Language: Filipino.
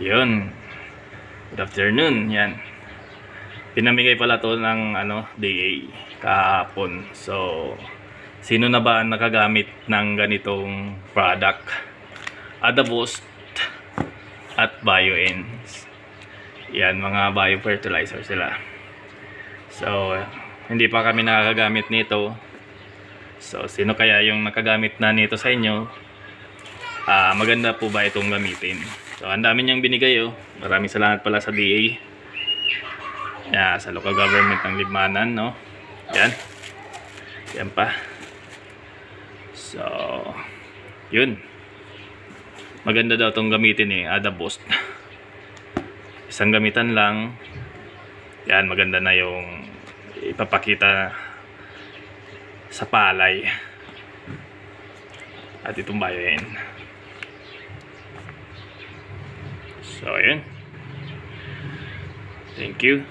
Yun. Good afternoon. Yan. Pinamigay pala to ng DA kahapon. So, sino na ba ang nakagamit ng ganitong product? Adaboost at BioEns. Yan, mga biofertilizer sila. So, hindi pa kami nakakagamit nito. So, sino kaya yung nakagamit na nito sa inyo? Maganda po ba itong gamitin? So, ang dami niyang binigay, oh. Maraming salamat pala sa DA. Sa local government ng Libmanan, no? Yan. Yan pa. So, yun. Maganda daw itong gamitin, Adaboost. Isang gamitan lang. Yan, maganda na yung ipapakita sa palay. At itong BioEn. So, yun. Thank you.